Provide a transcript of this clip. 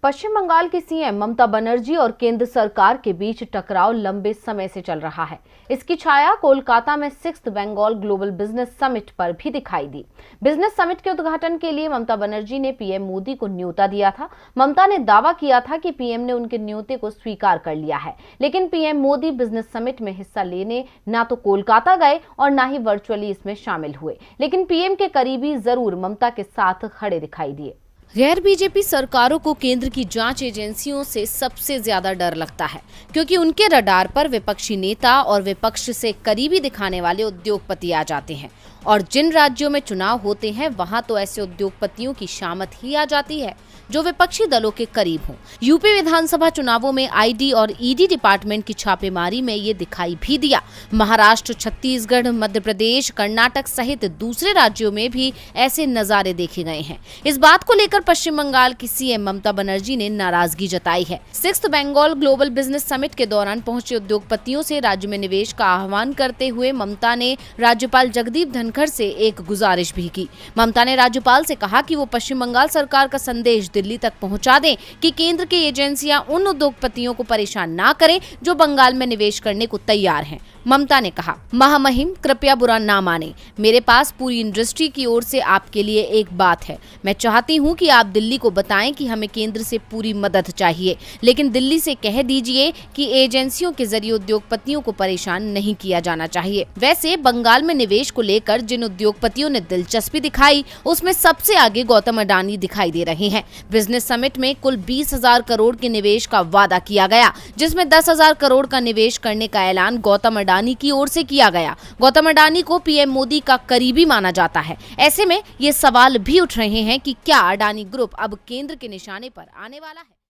पश्चिम बंगाल की सीएम ममता बनर्जी और केंद्र सरकार के बीच टकराव लंबे समय से चल रहा है। इसकी छाया कोलकाता में 6th Bengal global business summit पर भी दिखाई दी। बिजनेस समिट के उद्घाटन के लिए ममता बनर्जी ने पीएम मोदी को न्योता दिया था। ममता ने दावा किया था कि पीएम ने उनके न्योते को स्वीकार कर लिया है, लेकिन पीएम मोदी बिजनेस समिट में हिस्सा लेने ना तो कोलकाता गए और ना ही वर्चुअली इसमें शामिल हुए, लेकिन पीएम के करीबी जरूर ममता के साथ खड़े दिखाई दिए। गैर बीजेपी सरकारों को केंद्र की जांच एजेंसियों से सबसे ज्यादा डर लगता है, क्योंकि उनके रडार पर विपक्षी नेता और विपक्ष से करीबी दिखाने वाले उद्योगपति आ जाते हैं। और जिन राज्यों में चुनाव होते हैं वहां तो ऐसे उद्योगपतियों की शामत ही आ जाती है जो विपक्षी दलों के करीब हों। यूपी विधानसभा चुनावों में आईडी और ईडी डिपार्टमेंट की छापेमारी में ये दिखाई भी दिया। महाराष्ट्र, छत्तीसगढ़, मध्य प्रदेश, कर्नाटक सहित दूसरे राज्यों में भी ऐसे नजारे देखे गए हैं। इस बात को लेकर पश्चिम बंगाल की सीएम ममता बनर्जी ने नाराजगी जताई है। 6th Bengal global business summit के दौरान पहुंचे उद्योगपतियों से राज्य में निवेश का आह्वान करते हुए ममता ने राज्यपाल जगदीप धनखड़ से एक गुजारिश भी की। ममता ने राज्यपाल से कहा कि वो पश्चिम बंगाल सरकार का संदेश दिल्ली तक पहुंचा दें कि केंद्र की एजेंसियां उन उद्योगपतियों को परेशान ना करें जो बंगाल में निवेश करने को तैयार हैं। ममता ने कहा, महामहिम कृपया बुरा ना माने, मेरे पास पूरी इंडस्ट्री की ओर से आपके लिए एक बात है। मैं चाहती हूं कि आप दिल्ली को बताएं कि हमें केंद्र से पूरी मदद चाहिए, लेकिन दिल्ली से कह दीजिए कि एजेंसियों के जरिए उद्योगपतियों को परेशान नहीं किया जाना चाहिए। वैसे बंगाल में निवेश को लेकर जिन उद्योगपतियों ने दिलचस्पी दिखाई उसमें सबसे आगे गौतम अडानी दिखाई दे रहे हैं। बिजनेस समिट में कुल 20,000 करोड़ के निवेश का वादा किया गया, जिसमें 10,000 करोड़ का निवेश करने का ऐलान गौतम अडानी की ओर से किया गया। गौतम अडानी को पीएम मोदी का करीबी माना जाता है। ऐसे में ये सवाल भी उठ रहे हैं कि क्या अडानी ग्रुप अब केंद्र के निशाने पर आने वाला है।